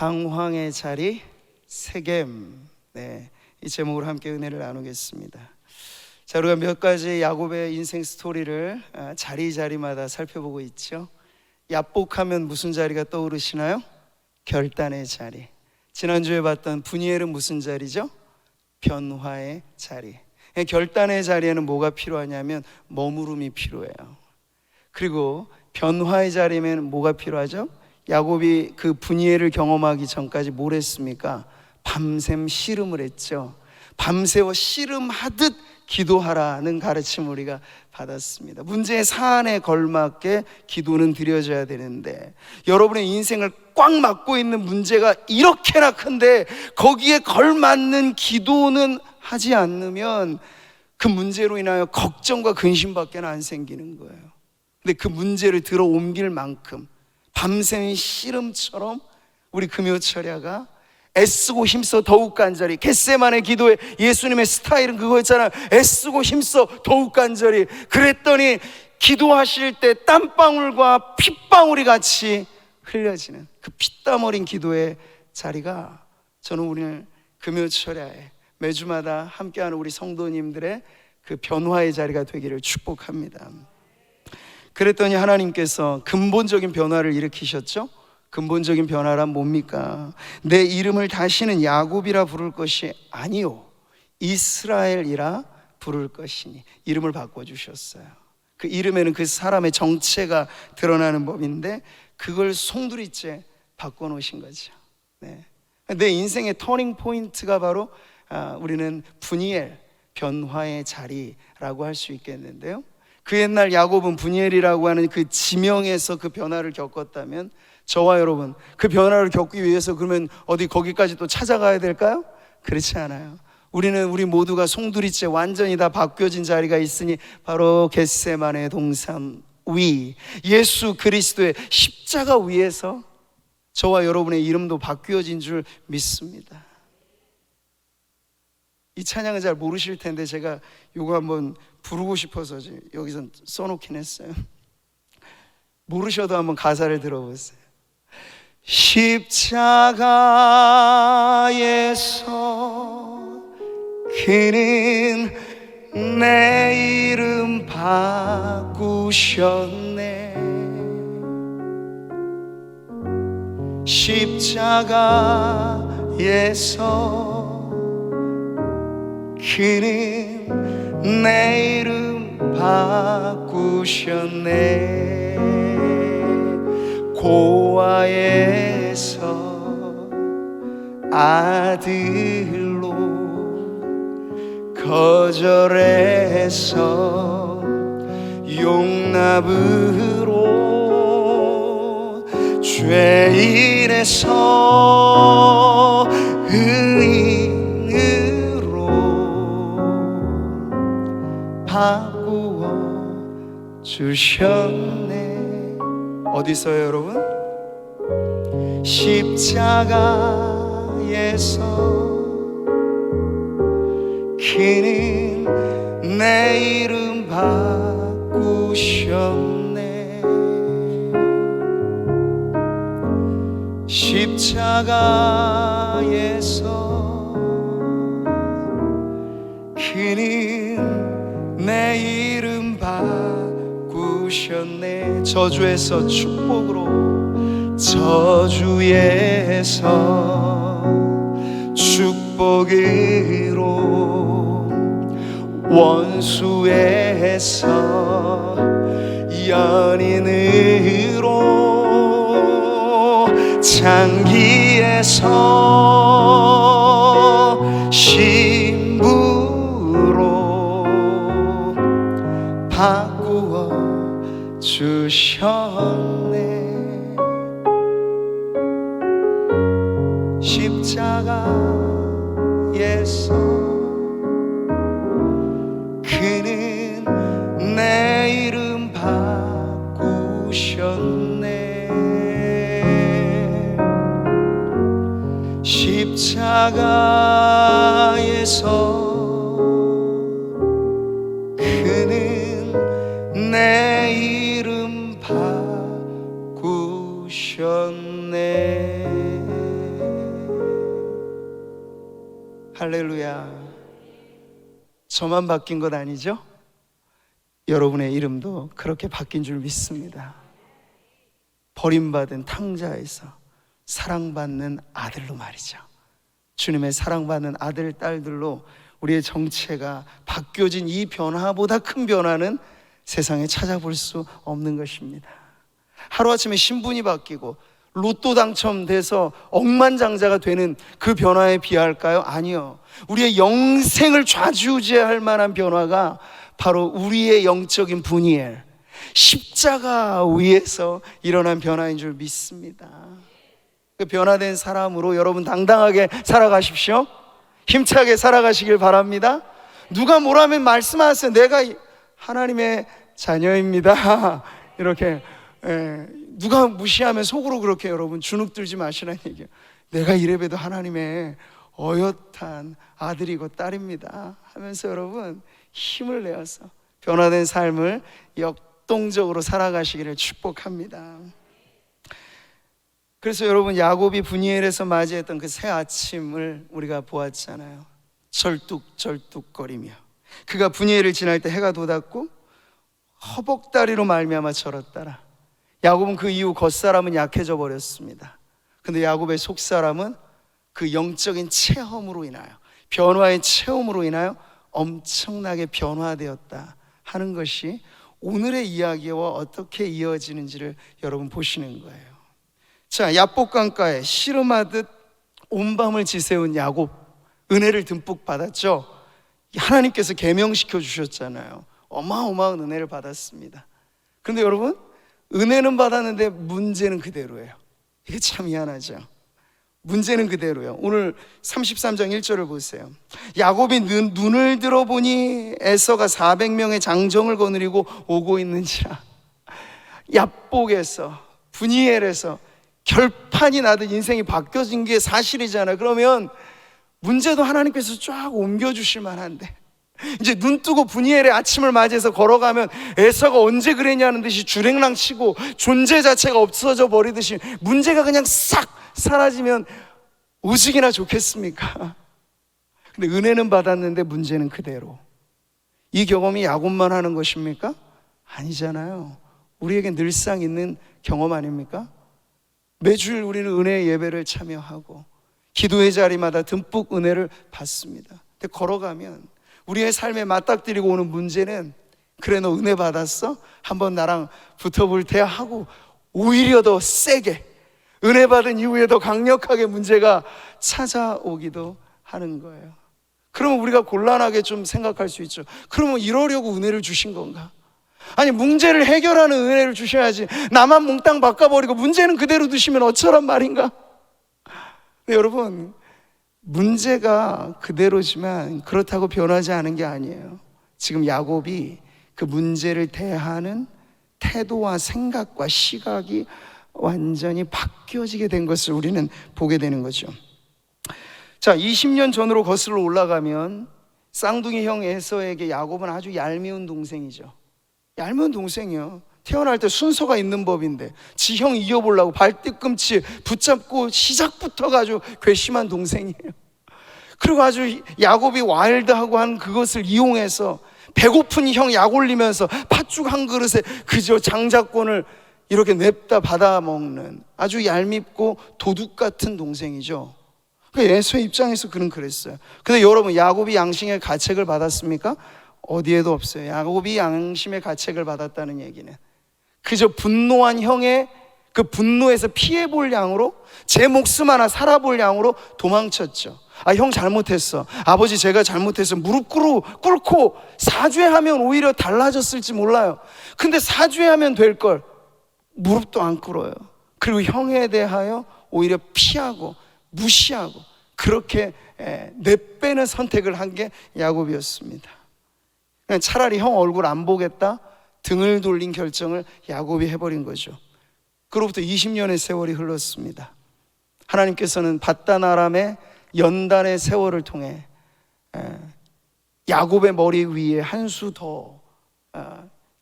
방황의 자리 세겜. 네, 이 제목으로 함께 은혜를 나누겠습니다. 자, 우리가 몇 가지 야곱의 인생 스토리를 자리자리마다 살펴보고 있죠. 야복하면 무슨 자리가 떠오르시나요? 결단의 자리. 지난주에 봤던 분이엘은 무슨 자리죠? 변화의 자리. 결단의 자리에는 뭐가 필요하냐면 머무름이 필요해요. 그리고 변화의 자리에는 뭐가 필요하죠? 야곱이 그 분이엘을 경험하기 전까지 뭘 했습니까? 밤샘 씨름을 했죠. 밤새워 씨름하듯 기도하라는 가르침을 우리가 받았습니다. 문제의 사안에 걸맞게 기도는 드려져야 되는데, 여러분의 인생을 꽉 막고 있는 문제가 이렇게나 큰데 거기에 걸맞는 기도는 하지 않으면 그 문제로 인하여 걱정과 근심밖에 안 생기는 거예요. 근데 그 문제를 들어 옮길 만큼 밤샘 씨름처럼 우리 금요철야가 애쓰고 힘써 더욱 간절히, 겟세마네 기도에 예수님의 스타일은 그거였잖아요. 애쓰고 힘써 더욱 간절히. 그랬더니 기도하실 때 땀방울과 핏방울이 같이 흘려지는 그 피땀 어린 기도의 자리가, 저는 오늘 금요철야에 매주마다 함께하는 우리 성도님들의 그 변화의 자리가 되기를 축복합니다. 그랬더니 하나님께서 근본적인 변화를 일으키셨죠. 근본적인 변화란 뭡니까? 내 이름을 다시는 야곱이라 부를 것이 아니요 이스라엘이라 부를 것이니. 이름을 바꿔주셨어요. 그 이름에는 그 사람의 정체가 드러나는 법인데 그걸 송두리째 바꿔놓으신 거죠. 네. 내 인생의 터닝 포인트가 바로 우리는 분이엘, 변화의 자리라고 할 수 있겠는데요, 그 옛날 야곱은 분이엘이라고 하는 그 지명에서 그 변화를 겪었다면 저와 여러분 그 변화를 겪기 위해서 그러면 어디 거기까지 또 찾아가야 될까요? 그렇지 않아요. 우리 모두가 송두리째 완전히 다 바뀌어진 자리가 있으니 바로 겟세마네 동산 위, 예수 그리스도의 십자가 위에서 저와 여러분의 이름도 바뀌어진 줄 믿습니다. 이 찬양은 잘 모르실 텐데 제가 이거 한번 부르고 싶어서 여기서 써놓긴 했어요. 모르셔도 한번 가사를 들어보세요. 십자가에서 그는 내 이름 바꾸셨네. 십자가에서 그는 내 이름 바꾸셨네. 고아에서 아들로 거절해서 용납으로 죄인에서 의인으로 바꾸어 주셨네. 어디서요 여러분? 십자가에서 그는 내 이름 바꾸셨네. 십자가에서 그는 내 이름 바꾸셨네. 저주에서 축복으로, 저주에서 축복으로, 원수에서 연인으로, 장기에서 신부로 바꾸어 주셨네. 십자가에서 그는 내 이름 바꾸셨네. 십자가에서 그는 내 이름 바꾸셨네. 할렐루야. 저만 바뀐 것 아니죠? 여러분의 이름도 그렇게 바뀐 줄 믿습니다. 버림받은 탕자에서 사랑받는 아들로 말이죠. 주님의 사랑받는 아들, 딸들로 우리의 정체가 바뀌어진 이 변화보다 큰 변화는 세상에 찾아볼 수 없는 것입니다. 하루아침에 신분이 바뀌고 로또 당첨돼서 억만장자가 되는 그 변화에 비할까요? 아니요. 우리의 영생을 좌지우지할 만한 변화가 바로 우리의 영적인 분이엘, 십자가 위에서 일어난 변화인 줄 믿습니다. 그 변화된 사람으로 여러분 당당하게 살아가십시오. 힘차게 살아가시길 바랍니다. 누가 뭐라면 말씀하세요. 내가 하나님의 자녀입니다. 이렇게 누가 무시하면 속으로 그렇게 여러분 주눅들지 마시라는 얘기예요. 내가 이래봬도 하나님의 어엿한 아들이고 딸입니다 하면서 여러분 힘을 내어서 변화된 삶을 역동적으로 살아가시기를 축복합니다. 그래서 여러분 야곱이 브니엘에서 맞이했던 그 새 아침을 우리가 보았잖아요. 절뚝절뚝거리며 그가 브니엘을 지날 때 해가 돋았고 허벅다리로 말미암아 절었더라. 야곱은 그 이후 겉사람은 약해져 버렸습니다. 근데 야곱의 속사람은 그 영적인 체험으로 인하여, 변화의 체험으로 인하여 엄청나게 변화되었다 하는 것이 오늘의 이야기와 어떻게 이어지는지를 여러분 보시는 거예요. 자, 야복강가에 씨름하듯 온 밤을 지새운 야곱, 은혜를 듬뿍 받았죠. 하나님께서 계명시켜 주셨잖아요. 어마어마한 은혜를 받았습니다. 근데 여러분, 은혜는 받았는데 문제는 그대로예요. 이게 참 희한하죠. 문제는 그대로예요. 오늘 33장 1절을 보세요. 야곱이 눈을 들어보니 에서가 400명의 장정을 거느리고 오고 있는지라. 야복에서, 브니엘에서 결판이 나듯 인생이 바뀌어진 게 사실이잖아요. 그러면 문제도 하나님께서 쫙 옮겨주실 만한데, 이제 눈 뜨고 브니엘의 아침을 맞이해서 걸어가면 에서가 언제 그랬냐는 듯이 주랭랑 치고 존재 자체가 없어져 버리듯이 문제가 그냥 싹 사라지면 오직이나 좋겠습니까? 근데 은혜는 받았는데 문제는 그대로. 이 경험이 야곱만 하는 것입니까? 아니잖아요. 우리에게 늘상 있는 경험 아닙니까? 매주일 우리는 은혜의 예배를 참여하고 기도의 자리마다 듬뿍 은혜를 받습니다. 근데 걸어가면 우리의 삶에 맞닥뜨리고 오는 문제는, 그래 너 은혜 받았어? 한번 나랑 붙어볼 때 하고 오히려 더 세게 은혜 받은 이후에 더 강력하게 문제가 찾아오기도 하는 거예요. 그러면 우리가 곤란하게 좀 생각할 수 있죠. 그러면 이러려고 은혜를 주신 건가? 아니, 문제를 해결하는 은혜를 주셔야지 나만 몽땅 바꿔버리고 문제는 그대로 두시면 어쩌란 말인가? 근데 여러분, 문제가 그대로지만 그렇다고 변하지 않은 게 아니에요. 지금 야곱이 그 문제를 대하는 태도와 생각과 시각이 완전히 바뀌어지게 된 것을 우리는 보게 되는 거죠. 자, 20년 전으로 거슬러 올라가면 쌍둥이 형 에서에게 야곱은 아주 얄미운 동생이죠. 얄미운 동생이요. 태어날 때 순서가 있는 법인데 지 형 이겨보려고 발뒤꿈치 붙잡고 시작부터가 아주 괘씸한 동생이에요. 그리고 아주 야곱이 와일드하고 한 그것을 이용해서 배고픈 형 약 올리면서 팥죽 한 그릇에 그저 장자권을 이렇게 냅다 받아먹는 아주 얄밉고 도둑 같은 동생이죠. 에서의 입장에서 그는 그랬어요. 근데 여러분, 야곱이 양심의 가책을 받았습니까? 어디에도 없어요. 야곱이 양심의 가책을 받았다는 얘기는 그저 분노한 형의 그 분노에서 피해볼 양으로, 제 목숨 하나 살아볼 양으로 도망쳤죠. 아, 형 잘못했어, 아버지 제가 잘못해서 무릎 꿇고 사죄하면 오히려 달라졌을지 몰라요. 근데 사죄하면 될 걸 무릎도 안 꿇어요. 그리고 형에 대하여 오히려 피하고 무시하고 그렇게 내빼는 선택을 한 게 야곱이었습니다. 그냥 차라리 형 얼굴 안 보겠다 등을 돌린 결정을 야곱이 해버린 거죠. 그로부터 20년의 세월이 흘렀습니다. 하나님께서는 밧단 아람의 연단의 세월을 통해 야곱의 머리 위에 한 수 더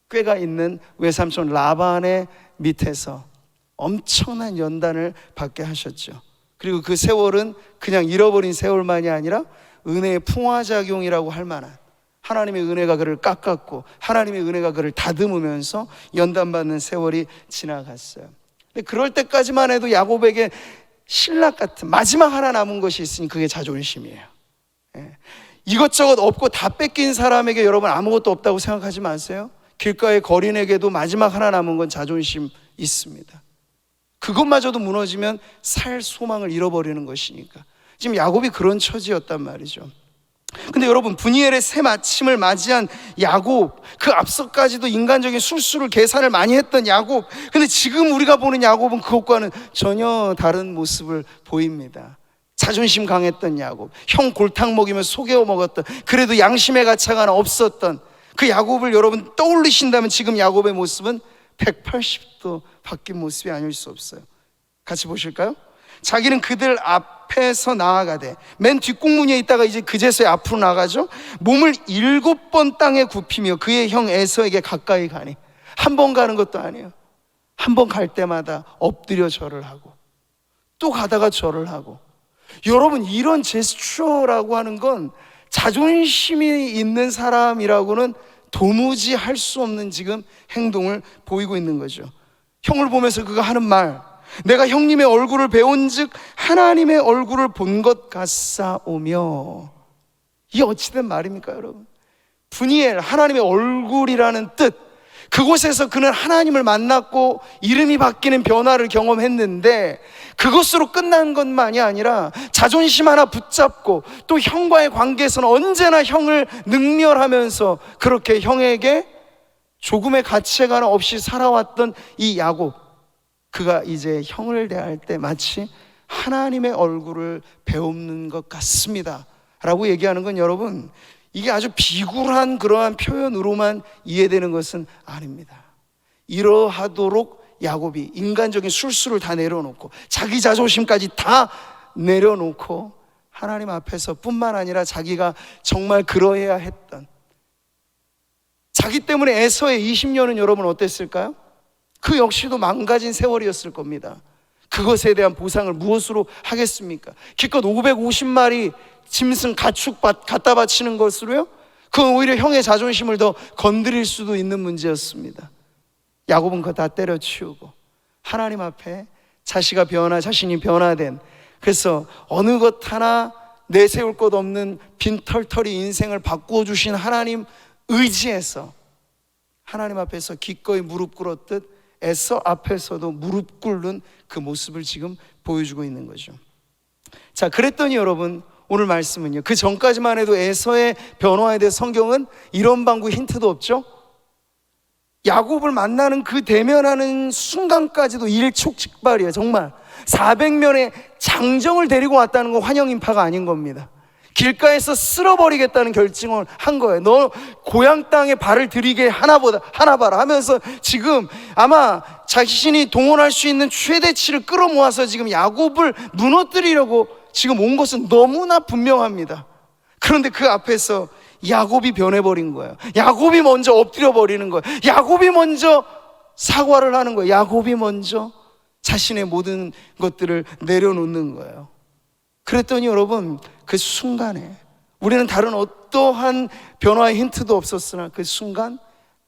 꾀가 있는 외삼촌 라반의 밑에서 엄청난 연단을 받게 하셨죠. 그리고 그 세월은 그냥 잃어버린 세월만이 아니라 은혜의 풍화작용이라고 할 만한, 하나님의 은혜가 그를 깎았고 하나님의 은혜가 그를 다듬으면서 연단받는 세월이 지나갔어요. 근데 그럴 때까지만 해도 야곱에게 신락 같은 마지막 하나 남은 것이 있으니 그게 자존심이에요. 이것저것 없고 다 뺏긴 사람에게 여러분 아무것도 없다고 생각하지 마세요. 길가의 거린에게도 마지막 하나 남은 건 자존심 있습니다. 그것마저도 무너지면 살 소망을 잃어버리는 것이니까. 지금 야곱이 그런 처지였단 말이죠. 근데 여러분, 브니엘의 새 마침을 맞이한 야곱, 그 앞서까지도 인간적인 술수를 계산을 많이 했던 야곱, 근데 지금 우리가 보는 야곱은 그것과는 전혀 다른 모습을 보입니다. 자존심 강했던 야곱, 형 골탕 먹이며 속여 먹었던, 그래도 양심의 가차가 하나 없었던 그 야곱을 여러분 떠올리신다면 지금 야곱의 모습은 180도 바뀐 모습이 아닐 수 없어요. 같이 보실까요? 자기는 그들 앞에서 나아가되, 맨 뒷공문에 있다가 이제 그제서야 앞으로 나가죠. 몸을 7번 땅에 굽히며 그의 형 에서에게 가까이 가니, 한 번 가는 것도 아니에요. 한 번 갈 때마다 엎드려 절을 하고 또 가다가 절을 하고. 여러분, 이런 제스처라고 하는 건 자존심이 있는 사람이라고는 도무지 할 수 없는 지금 행동을 보이고 있는 거죠. 형을 보면서 그가 하는 말, 내가 형님의 얼굴을 배운 즉 하나님의 얼굴을 본 것 같사오며. 이게 어찌된 말입니까 여러분? 브니엘, 하나님의 얼굴이라는 뜻, 그곳에서 그는 하나님을 만났고 이름이 바뀌는 변화를 경험했는데 그것으로 끝난 것만이 아니라 자존심 하나 붙잡고 또 형과의 관계에서는 언제나 형을 능멸하면서 그렇게 형에게 조금의 가치가 하나 없이 살아왔던 이 야곱, 그가 이제 형을 대할 때 마치 하나님의 얼굴을 배우는 것 같습니다 라고 얘기하는 건 여러분, 이게 아주 비굴한 그러한 표현으로만 이해되는 것은 아닙니다. 이러하도록 야곱이 인간적인 술수를 다 내려놓고 자기 자존심까지 다 내려놓고 하나님 앞에서 뿐만 아니라 자기가 정말 그러해야 했던, 자기 때문에 에서의 20년은 여러분 어땠을까요? 그 역시도 망가진 세월이었을 겁니다. 그것에 대한 보상을 무엇으로 하겠습니까? 기껏 550마리 짐승 가축 갖다 바치는 것으로요? 그건 오히려 형의 자존심을 더 건드릴 수도 있는 문제였습니다. 야곱은 그거 다 때려치우고 하나님 앞에 자신이 변화된, 그래서 어느 것 하나 내세울 것 없는 빈털터리 인생을 바꾸어 주신 하나님 의지해서 하나님 앞에서 기꺼이 무릎 꿇었듯 에서 앞에서도 무릎 꿇는 그 모습을 지금 보여주고 있는 거죠. 자, 그랬더니 여러분, 오늘 말씀은요, 그 전까지만 해도 에서의 변화에 대해 성경은 이런 방구 힌트도 없죠. 야곱을 만나는 그 대면하는 순간까지도 일촉즉발이에요. 정말 400명의 장정을 데리고 왔다는 건 환영 인파가 아닌 겁니다. 길가에서 쓸어버리겠다는 결정을 한 거예요. 너 고향 땅에 발을 들이게 하나 봐라 하면서 지금 아마 자신이 동원할 수 있는 최대치를 끌어모아서 지금 야곱을 무너뜨리려고 지금 온 것은 너무나 분명합니다. 그런데 그 앞에서 야곱이 변해버린 거예요. 야곱이 먼저 엎드려 버리는 거예요. 야곱이 먼저 사과를 하는 거예요. 야곱이 먼저 자신의 모든 것들을 내려놓는 거예요. 그랬더니 여러분, 그 순간에 우리는 다른 어떠한 변화의 힌트도 없었으나 그 순간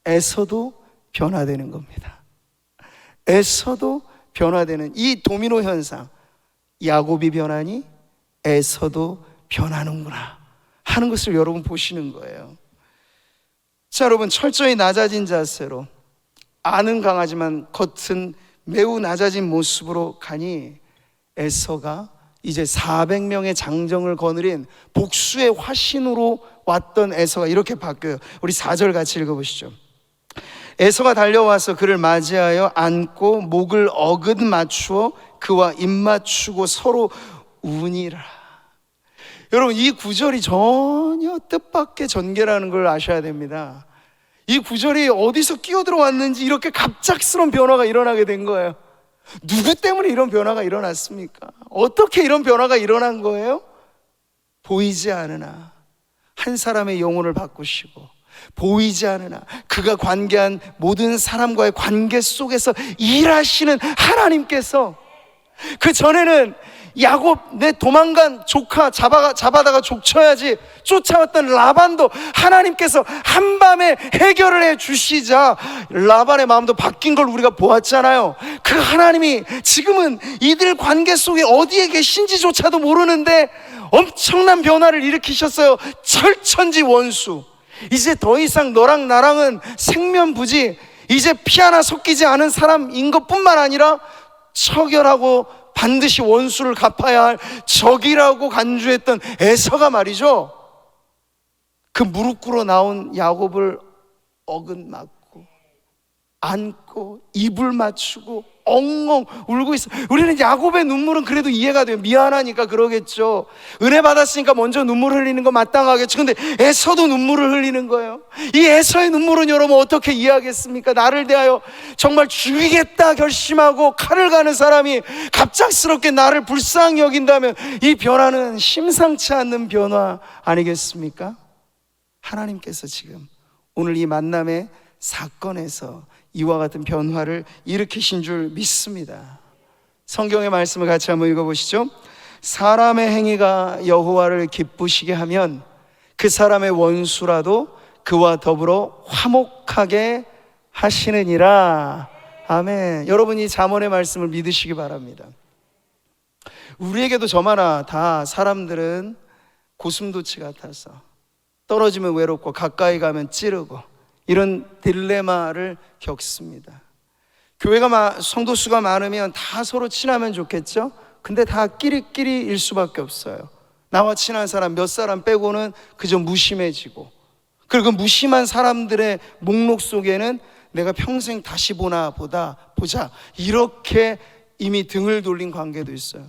에서도 변화되는 겁니다. 에서도 변화되는 이 도미노 현상, 야곱이 변하니 에서도 변하는구나 하는 것을 여러분 보시는 거예요. 자, 여러분, 철저히 낮아진 자세로, 안은 강하지만 겉은 매우 낮아진 모습으로 가니 에서가 이제 400명의 장정을 거느린 복수의 화신으로 왔던 에서가 이렇게 바뀌어요. 우리 4절 같이 읽어보시죠. 에서가 달려와서 그를 맞이하여 안고 목을 어긋 맞추어 그와 입 맞추고 서로 우니라. 여러분, 이 구절이 전혀 뜻밖의 전개라는 걸 아셔야 됩니다. 이 구절이 어디서 끼어들어왔는지 이렇게 갑작스러운 변화가 일어나게 된 거예요. 누구 때문에 이런 변화가 일어났습니까? 어떻게 이런 변화가 일어난 거예요? 보이지 않으나 한 사람의 영혼을 바꾸시고, 보이지 않으나 그가 관계한 모든 사람과의 관계 속에서 일하시는 하나님께서, 그 전에는 야곱, 내 도망간 조카 잡아다가 족쳐야지 쫓아왔던 라반도 하나님께서 한밤에 해결을 해 주시자 라반의 마음도 바뀐 걸 우리가 보았잖아요. 그 하나님이 지금은 이들 관계 속에 어디에 계신지조차도 모르는데 엄청난 변화를 일으키셨어요. 철천지 원수. 이제 더 이상 너랑 나랑은 생면부지, 이제 피 하나 섞이지 않은 사람인 것뿐만 아니라 처결하고 반드시 원수를 갚아야 할 적이라고 간주했던 에서가 말이죠, 그 무릎 꿇어 나온 야곱을 어긋맞고 안고 입을 맞추고 엉엉 울고 있어. 우리는 야곱의 눈물은 그래도 이해가 돼요. 미안하니까 그러겠죠. 은혜 받았으니까 먼저 눈물 흘리는 거 마땅하겠죠. 근데 에서도 눈물을 흘리는 거예요. 이 에서의 눈물은 여러분 어떻게 이해하겠습니까? 나를 대하여 정말 죽이겠다 결심하고 칼을 가는 사람이 갑작스럽게 나를 불쌍히 여긴다면 이 변화는 심상치 않는 변화 아니겠습니까? 하나님께서 지금 오늘 이 만남의 사건에서 이와 같은 변화를 일으키신 줄 믿습니다. 성경의 말씀을 같이 한번 읽어보시죠. 사람의 행위가 여호와를 기쁘시게 하면 그 사람의 원수라도 그와 더불어 화목하게 하시느니라. 아멘. 여러분이 잠언의 말씀을 믿으시기 바랍니다. 우리에게도 저마다 다 사람들은 고슴도치 같아서 떨어지면 외롭고 가까이 가면 찌르고 이런 딜레마를 겪습니다. 교회가 성도 수가 많으면 다 서로 친하면 좋겠죠? 근데 다 끼리끼리일 수밖에 없어요. 나와 친한 사람 몇 사람 빼고는 그저 무심해지고, 그리고 무심한 사람들의 목록 속에는 내가 평생 다시 보자 이렇게 이미 등을 돌린 관계도 있어요.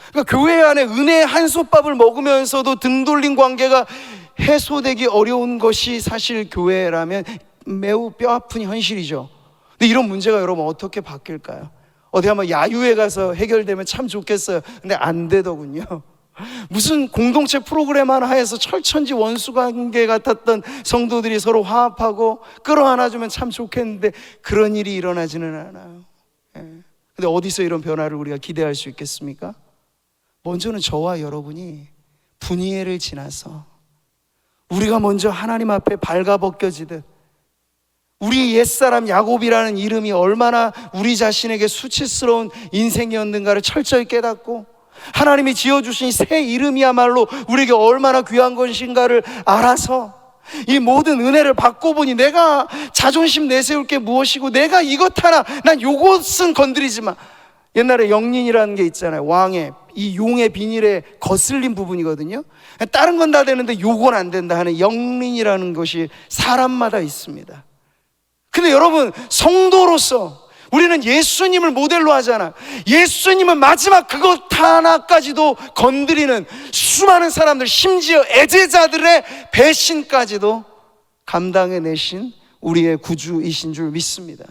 그러니까 교회 안에 은혜의 한솥밥을 먹으면서도 등 돌린 관계가 해소되기 어려운 것이 사실 교회라면 매우 뼈아픈 현실이죠. 근데 이런 문제가 여러분 어떻게 바뀔까요? 어디 한번 야유회 가서 해결되면 참 좋겠어요. 근데 안 되더군요. 무슨 공동체 프로그램 하나 해서 철천지 원수 관계 같았던 성도들이 서로 화합하고 끌어안아주면 참 좋겠는데 그런 일이 일어나지는 않아요. 근데 어디서 이런 변화를 우리가 기대할 수 있겠습니까? 먼저는 저와 여러분이 분이해를 지나서 우리가 먼저 하나님 앞에 발가벗겨지듯, 우리 옛사람 야곱이라는 이름이 얼마나 우리 자신에게 수치스러운 인생이었는가를 철저히 깨닫고 하나님이 지어주신 새 이름이야말로 우리에게 얼마나 귀한 것인가를 알아서 이 모든 은혜를 받고 보니 내가 자존심 내세울 게 무엇이고 내가 이것 하나, 난 요것은 건드리지 마. 옛날에 영린이라는 게 있잖아요. 왕의 이 용의 비닐에 거슬린 부분이거든요. 다른 건 다 되는데 요건 안 된다 하는 영린이라는 것이 사람마다 있습니다. 근데 여러분, 성도로서 우리는 예수님을 모델로 하잖아. 예수님은 마지막 그것 하나까지도 건드리는 수많은 사람들, 심지어 애제자들의 배신까지도 감당해내신 우리의 구주이신 줄 믿습니다.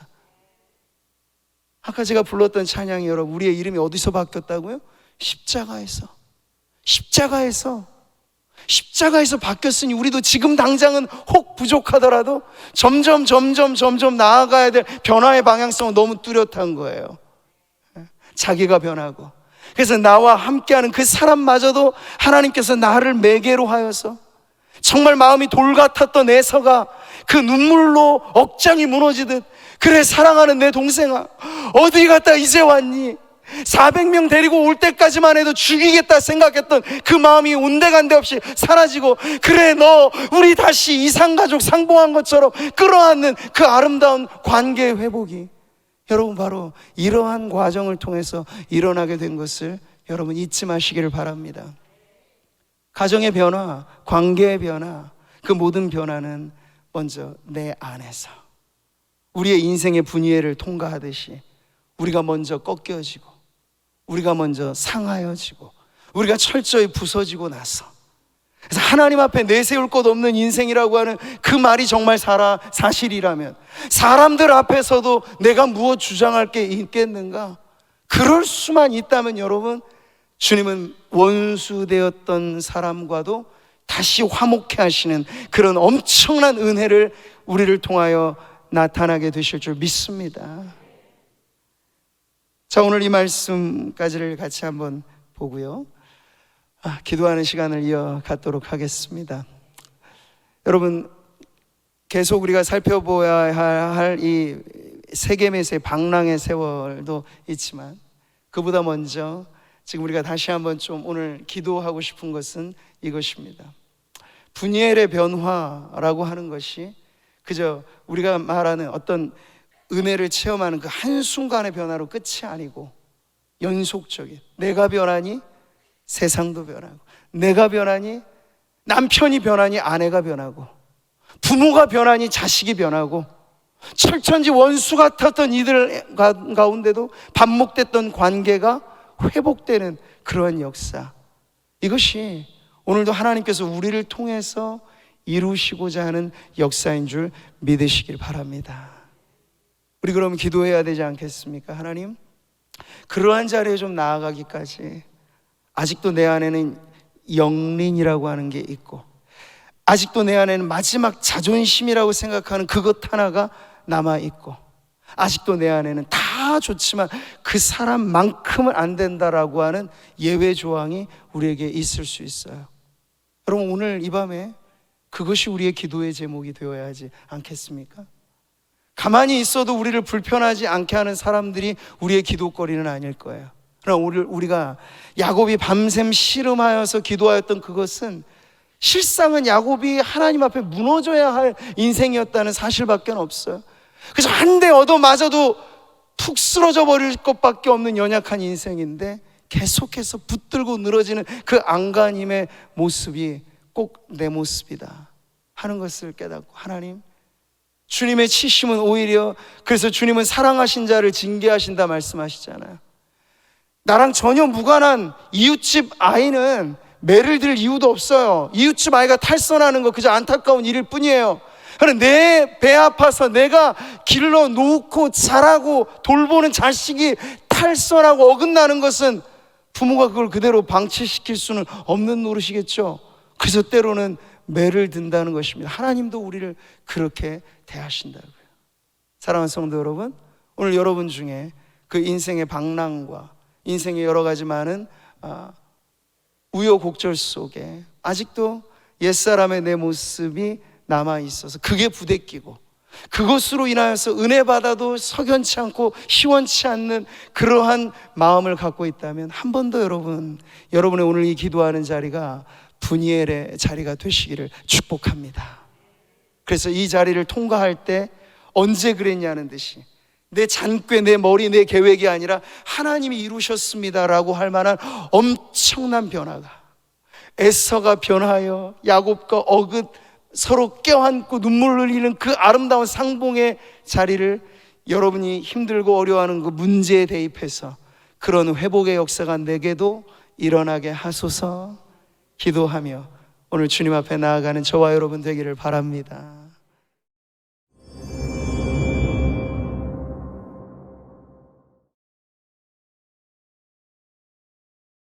아까 제가 불렀던 찬양이 여러분, 우리의 이름이 어디서 바뀌었다고요? 십자가에서 바뀌었으니 우리도 지금 당장은 혹 부족하더라도 점점 나아가야 될 변화의 방향성은 너무 뚜렷한 거예요. 자기가 변하고, 그래서 나와 함께하는 그 사람마저도 하나님께서 나를 매개로 하여서 정말 마음이 돌 같았던 에서가 그 눈물로 억장이 무너지듯, 그래 사랑하는 내 동생아 어디 갔다 이제 왔니? 400명 데리고 올 때까지만 해도 죽이겠다 생각했던 그 마음이 온데간데 없이 사라지고, 그래 너 우리 다시 이상가족 상봉한 것처럼 끌어안는 그 아름다운 관계의 회복이 여러분 바로 이러한 과정을 통해서 일어나게 된 것을 여러분 잊지 마시기를 바랍니다. 가정의 변화, 관계의 변화, 그 모든 변화는 먼저 내 안에서 우리의 인생의 분이해를 통과하듯이 우리가 먼저 꺾여지고, 우리가 먼저 상하여지고, 우리가 철저히 부서지고 나서, 그래서 하나님 앞에 내세울 것 없는 인생이라고 하는 그 말이 정말 사실이라면, 사람들 앞에서도 내가 무엇 주장할 게 있겠는가? 그럴 수만 있다면 여러분, 주님은 원수되었던 사람과도 다시 화목해 하시는 그런 엄청난 은혜를 우리를 통하여 나타나게 되실 줄 믿습니다. 자, 오늘 이 말씀까지를 같이 한번 보고요. 기도하는 시간을 이어가도록 하겠습니다. 여러분, 계속 우리가 살펴보아야 할 이 세겜에서의 방랑의 세월도 있지만, 그보다 먼저 지금 우리가 다시 한번 좀 오늘 기도하고 싶은 것은 이것입니다. 분이엘의 변화라고 하는 것이 그저 우리가 말하는 어떤 은혜를 체험하는 그 한순간의 변화로 끝이 아니고, 연속적인, 내가 변하니 세상도 변하고, 내가 변하니 남편이 변하니 아내가 변하고, 부모가 변하니 자식이 변하고, 철천지 원수 같았던 이들 가운데도 반목됐던 관계가 회복되는 그러한 역사, 이것이 오늘도 하나님께서 우리를 통해서 이루시고자 하는 역사인 줄 믿으시길 바랍니다. 우리 그럼 기도해야 되지 않겠습니까? 하나님, 그러한 자리에 좀 나아가기까지 아직도 내 안에는 영린이라고 하는 게 있고, 아직도 내 안에는 마지막 자존심이라고 생각하는 그것 하나가 남아있고, 아직도 내 안에는 다 좋지만 그 사람만큼은 안 된다라고 하는 예외 조항이 우리에게 있을 수 있어요. 여러분, 오늘 이 밤에 그것이 우리의 기도의 제목이 되어야 하지 않겠습니까? 가만히 있어도 우리를 불편하지 않게 하는 사람들이 우리의 기도거리는 아닐 거예요. 그러나 우리가 야곱이 밤샘 씨름하여서 기도하였던 그것은 실상은 야곱이 하나님 앞에 무너져야 할 인생이었다는 사실밖에 없어요. 그래서 한 대 얻어맞아도 푹 쓰러져 버릴 것밖에 없는 연약한 인생인데, 계속해서 붙들고 늘어지는 그 안간힘의 모습이 꼭 내 모습이다 하는 것을 깨닫고, 하나님, 주님의 치심은 오히려, 그래서 주님은 사랑하신 자를 징계하신다 말씀하시잖아요. 나랑 전혀 무관한 이웃집 아이는 매를 들 이유도 없어요. 이웃집 아이가 탈선하는 거 그저 안타까운 일일 뿐이에요. 그런데 내 배 아파서 내가 길러 놓고 자라고 돌보는 자식이 탈선하고 어긋나는 것은 부모가 그걸 그대로 방치시킬 수는 없는 노릇이겠죠. 그래서 때로는 매를 든다는 것입니다. 하나님도 우리를 그렇게 대하신다고요. 사랑하는 성도 여러분, 오늘 여러분 중에 그 인생의 방랑과 인생의 여러 가지 많은 우여곡절 속에 아직도 옛사람의 내 모습이 남아있어서 그게 부대끼고, 그것으로 인하여서 은혜 받아도 석연치 않고 시원치 않는 그러한 마음을 갖고 있다면, 한 번 더 여러분의 오늘 이 기도하는 자리가 분이엘의 자리가 되시기를 축복합니다. 그래서 이 자리를 통과할 때 언제 그랬냐는 듯이 내 잔꾀, 내 머리, 내 계획이 아니라 하나님이 이루셨습니다라고 할 만한 엄청난 변화가, 에서가 변하여 야곱과 어긋 서로 껴안고 눈물을 흘리는 그 아름다운 상봉의 자리를 여러분이 힘들고 어려워하는 그 문제에 대입해서 그런 회복의 역사가 내게도 일어나게 하소서 기도하며 오늘 주님 앞에 나아가는 저와 여러분 되기를 바랍니다.